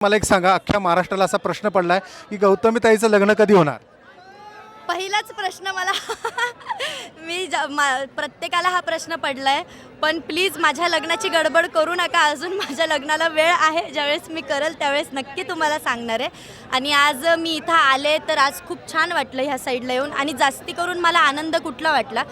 मला एक सांगा, अख्ख्या महाराष्ट्राला असा प्रश्न पडलाय की गौतमीताईचं लग्न कधी होणार? पहिलाच प्रश्न मला प्रत्येकाला हा प्रश्न पडलाय, पण प्लीज माझ्या लग्नाची गडबड करू नका. अजून माझ्या लग्नाला वेळ आहे. ज्यावेळेस मी करेल त्यावेळेस नक्की तुम्हाला सांगणार आहे. आणि आज मी इथं आले तर आज खूप छान वाटलं ह्या साईडला येऊन. आणि जास्ती करून मला आनंद कुठला वाटला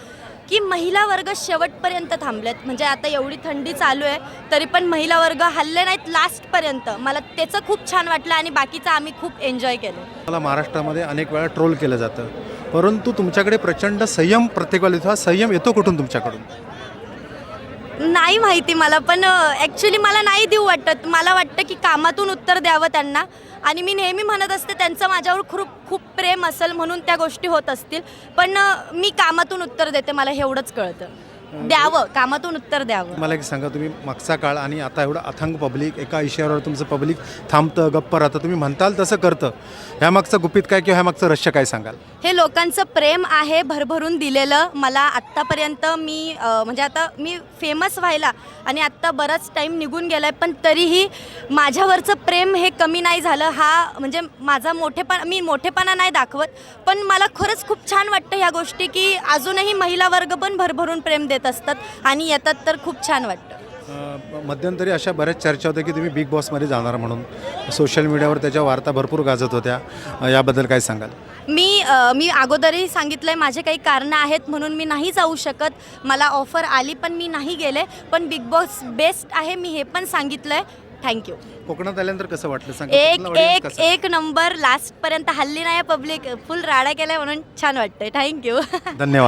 की महिला वर्ग शेवटपर्यंत थांबलेत. म्हणजे आता एवढी थंडी चालू आहे तरी पण महिला वर्ग हल्ले नाहीत लास्टपर्यंत. मला त्याचं खूप छान वाटलं आणि बाकीचं आम्ही खूप एन्जॉय केलं. मला महाराष्ट्रामध्ये अनेक वेळा ट्रोल केलं जातं, परंतु तुमच्याकडे प्रचंड संयम प्रत्येक वेळेला येतो. हा संयम येतो कुठून तुमच्याकडून? नाही माहिती मला, पण ॲक्च्युली मला नाही देऊ वाटत. मला वाटतं की कामातून उत्तर द्यावं त्यांना. आणि मी नेहमी म्हणत असते त्यांचं माझ्यावर खूप खूप प्रेम असेल म्हणून त्या गोष्टी होत असतील. पण मी कामातून उत्तर देते, मला एवढंच कळतं. द्यावं, कामातून उत्तर द्यावं. मला एक सांगा, तुम्ही मागचा काळ आणि आता एवढं अथांग पब्लिक, एका इशाऱ्यावर तुमचं पब्लिक थांबतं, गप्प राहतं, तुम्ही म्हणताल तसं करतं. ह्यामागचं गुपित काय किंवा ह्यामागचं रहस्य काय सांगाल? हे लोकांचं प्रेम आहे भरभरून दिलेलं. मला आत्तापर्यंत म्हणजे आता मी फेमस व्हायला आणि आत्ता बराच टाईम निघून गेला आहे, पण तरीही माझ्यावरचं प्रेम हे कमी नाही झालं. हा म्हणजे माझा मी मोठेपणा नाही दाखवत, पण मला खरंच खूप छान वाटतं ह्या गोष्टी की अजूनही महिला वर्ग पण भरभरून प्रेम देत असतात आणि येतात, तर खूप छान वाटतं. मध्यंतरी अशा बऱ्याच चर्चा होत्या की तुम्ही बिग बॉसमध्ये जाणार म्हणून. सोशल मीडियावर त्याच्या वार्ता भरपूर गाजत होत्या. याबद्दल काय सांगाल? मी अगोदरही सांगितलं आहे, माझे काही कारणं आहेत म्हणून मी नाही जाऊ शकत. मला ऑफर आली पण मी नाही गेले. पण बिग बॉस बेस्ट आहे हे मी पण सांगितलं आहे. थँक्यू. कोकणात आल्यानंतर कसं वाटलं सांगा? एक नंबर. लास्टपर्यंत हल्ली नाही, पब्लिक फुल राडा केलाय म्हणून छान वाटतंय. थँक्यू. धन्यवाद.